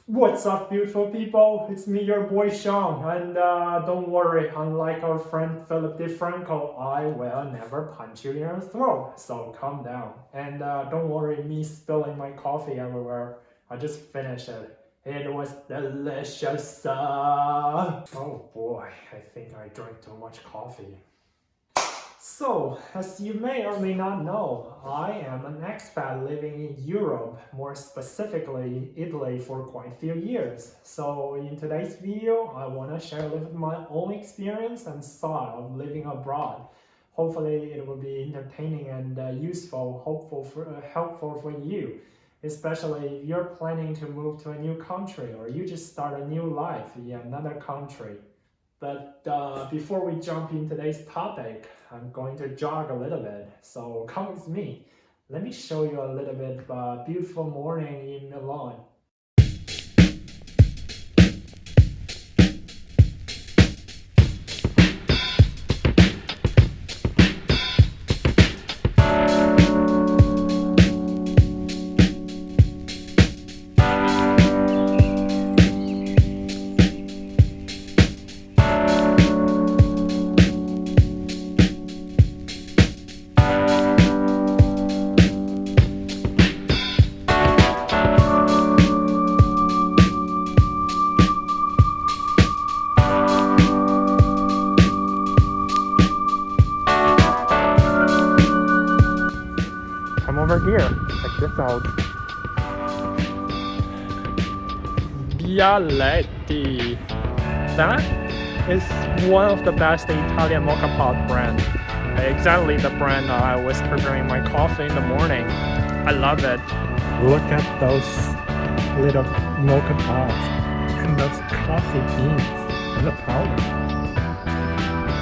What's up, beautiful people? It's me, your boy Sean, and don't worry, unlike our friend Philip DeFranco, I will never punch you in your throat, so calm down. And don't worry, me spilling my coffee everywhere. I just finished it. It was delicious. Oh boy, I think I drank too much coffee. So, as you may or may not know, I am an expat living in Europe, more specifically Italy, for quite a few years. So in today's video, I want to share a little bit my own experience and style of living abroad. Hopefully it will be entertaining and useful, helpful for you, especially if you're planning to move to a new country or you just start a new life in another country. But before we jump in today's topic, I'm going to jog a little bit. So come with me. Let me show you a little bit of a beautiful morning in Milan. Come over here, check this out. Bialetti. That is one of the best Italian mocha pot brand. Exactly the brand I was preparing my coffee in the morning. I love it. Look at those little mocha pots and those coffee beans and the powder.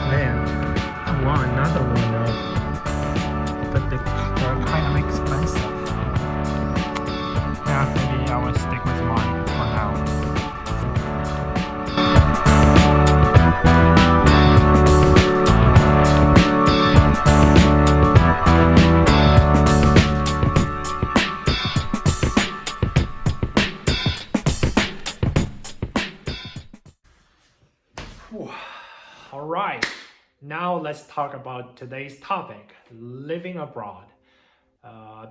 Man, I want another one now. But they're kind of expensive. Yeah, maybe I will stick with mine for now. Alright, now let's talk about today's topic, living abroad.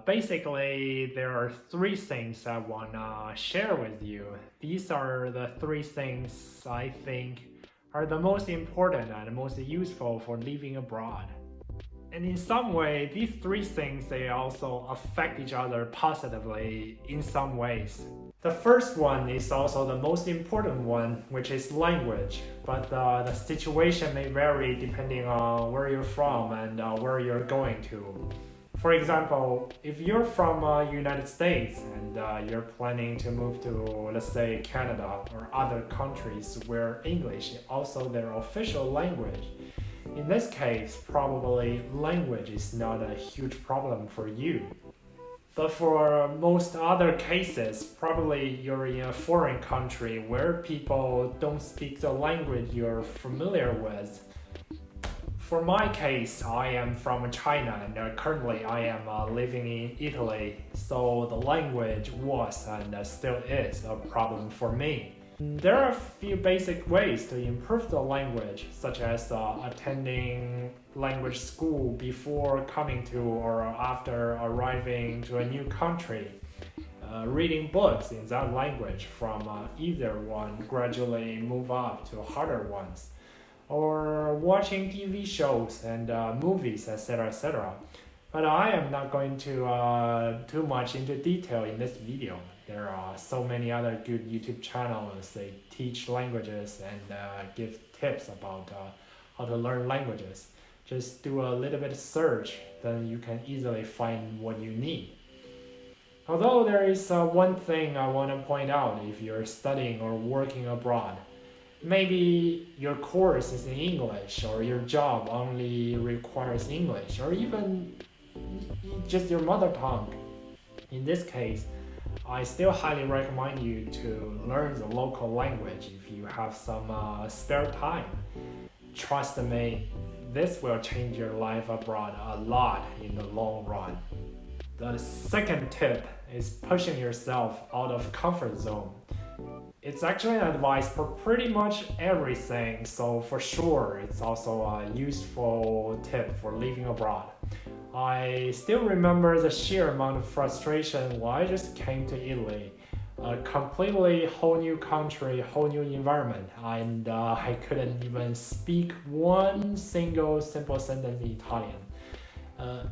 Basically, there are three things I want to share with you. These are the three things I think are the most important and most useful for living abroad. And in some way, these three things, they also affect each other positively in some ways. The first one is also the most important one, which is language. But the situation may vary depending on where you're from and where you're going to. For example, if you're from United States and you're planning to move to, let's say, Canada or other countries where English is also their official language, in this case, probably language is not a huge problem for you. But for most other cases, probably you're in a foreign country where people don't speak the language you're familiar with. For my case, I am from China and currently I am living in Italy, so the language was and still is a problem for me. There are a few basic ways to improve the language, such as attending language school before coming to or after arriving to a new country, reading books in that language from either one gradually move up to harder ones, or watching TV shows and movies, etc., etc. But I am not going to too much into detail in this video. There are so many other good YouTube channels. They teach languages and give tips about how to learn languages. Just do a little bit of search, then you can easily find what you need. Although there is one thing I want to point out if you're studying or working abroad. Maybe your course is in English or your job only requires English or even just your mother tongue. In this case, I still highly recommend you to learn the local language if you have some spare time. Trust me, this will change your life abroad a lot in the long run. The second tip is pushing yourself out of comfort zone. It's actually an advice for pretty much everything, so for sure it's also a useful tip for living abroad. I still remember the sheer amount of frustration when I just came to Italy. A completely whole new country, whole new environment, and I couldn't even speak one single simple sentence in Italian.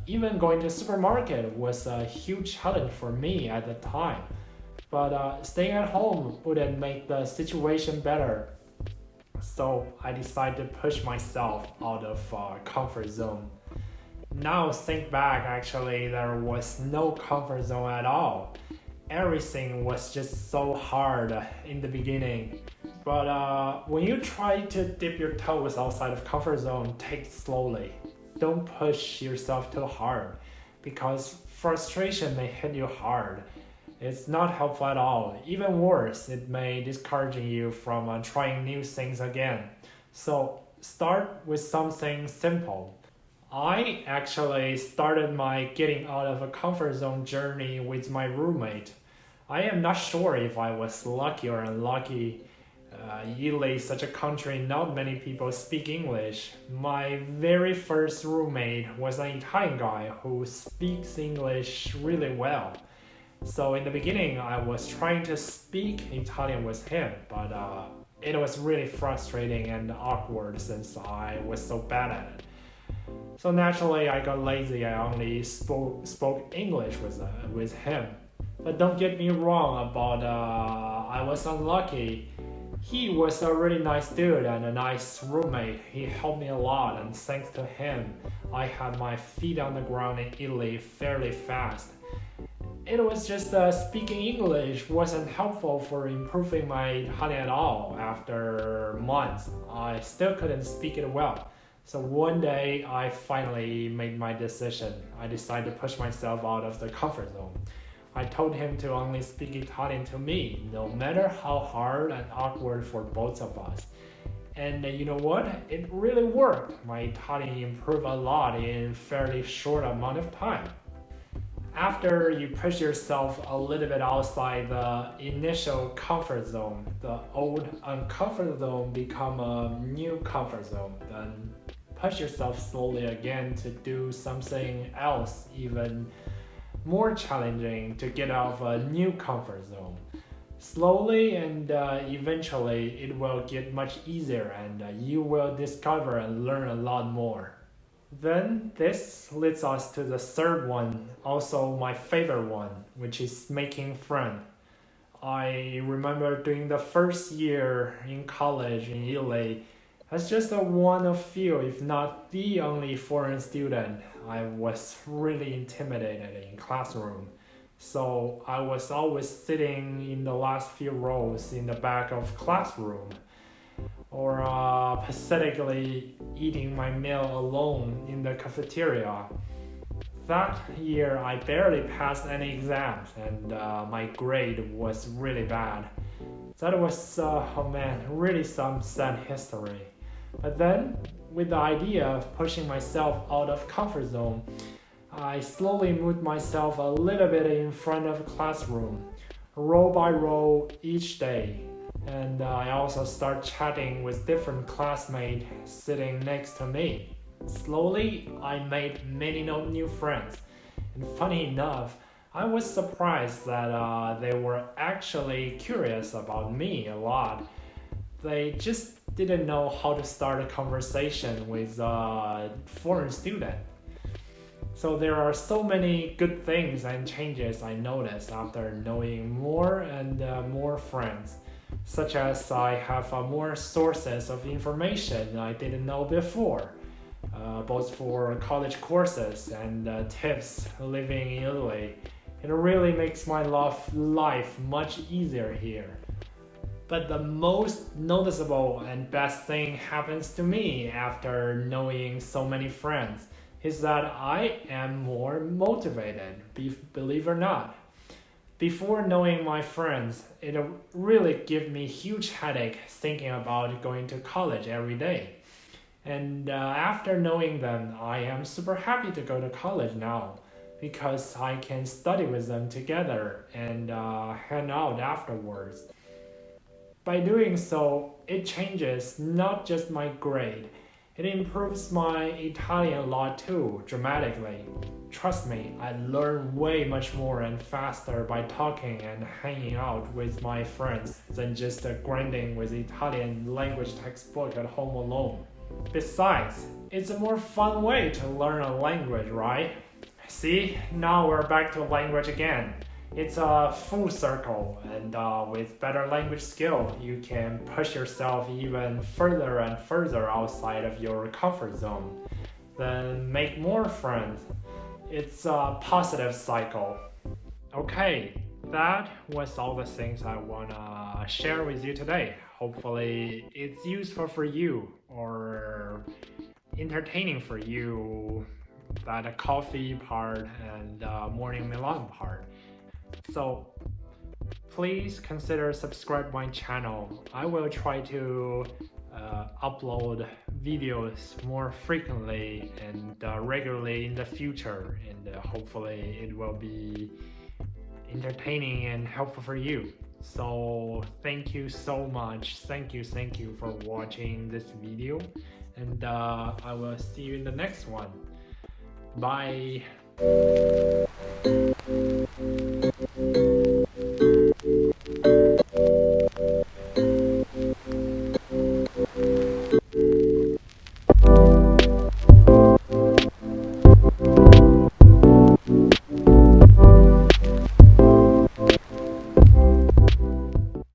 Even going to the supermarket was a huge challenge for me at the time. But staying at home wouldn't make the situation better. So I decided to push myself out of comfort zone. Now think back, actually, there was no comfort zone at all. Everything was just so hard in the beginning. But when you try to dip your toes outside of comfort zone, take it slowly. Don't push yourself too hard because frustration may hit you hard. It's not helpful at all. Even worse, it may discourage you from trying new things again. So start with something simple. I actually started my getting out of a comfort zone journey with my roommate. I am not sure if I was lucky or unlucky. Italy is such a country not many people speak English. My very first roommate was an Italian guy who speaks English really well. So in the beginning, I was trying to speak Italian with him, but it was really frustrating and awkward since I was so bad at it. So naturally, I got lazy. I only spoke English with him. But don't get me wrong about I was unlucky. He was a really nice dude and a nice roommate. He helped me a lot, and thanks to him, I had my feet on the ground in Italy fairly fast. It was just speaking English wasn't helpful for improving my Italian at all. After months, I still couldn't speak it well. So one day, I finally made my decision. I decided to push myself out of the comfort zone. I told him to only speak Italian to me, no matter how hard and awkward for both of us. And you know what? It really worked. My Italian improved a lot in fairly short amount of time. After you push yourself a little bit outside the initial comfort zone, the old uncomfort zone become a new comfort zone. Then push yourself slowly again to do something else even more challenging to get out of a new comfort zone. Slowly and eventually it will get much easier and you will discover and learn a lot more. Then this leads us to the third one, also my favorite one, which is making friends. I remember during the first year in college in Italy, as just a one of few, if not the only foreign student, I was really intimidated in classroom. So I was always sitting in the last few rows in the back of classroom or pathetically eating my meal alone in the cafeteria. That year, I barely passed any exams and my grade was really bad. That was, oh man, really some sad history. But then, with the idea of pushing myself out of comfort zone, I slowly moved myself a little bit in front of the classroom, row by row each day. And I also start chatting with different classmates sitting next to me. Slowly, I made many new friends. And funny enough, I was surprised that they were actually curious about me a lot. They just didn't know how to start a conversation with a foreign student. So there are so many good things and changes I noticed after knowing more and more friends, such as I have more sources of information I didn't know before, both for college courses and tips living in Italy. It really makes my life much easier here. But the most noticeable and best thing happens to me after knowing so many friends is that I am more motivated, believe it or not. Before knowing my friends, it really gave me huge headache thinking about going to college every day. And after knowing them, I am super happy to go to college now because I can study with them together and hang out afterwards. By doing so, it changes not just my grade, it improves my Italian a lot too, dramatically. Trust me, I learn way much more and faster by talking and hanging out with my friends than just grinding with Italian language textbook at home alone. Besides, it's a more fun way to learn a language, right? See, now we're back to language again. It's a full circle, and with better language skill, you can push yourself even further and further outside of your comfort zone. Then make more friends. It's a positive cycle. Okay, that was all the things I wanna share with you today. Hopefully, it's useful for you or entertaining for you. That coffee part and morning Milan part. So please consider subscribe my channel. I will try to upload videos more frequently and regularly in the future, and hopefully it will be entertaining and helpful for you. So thank you so much. Thank you for watching this video, and I will see you in the next one. Bye.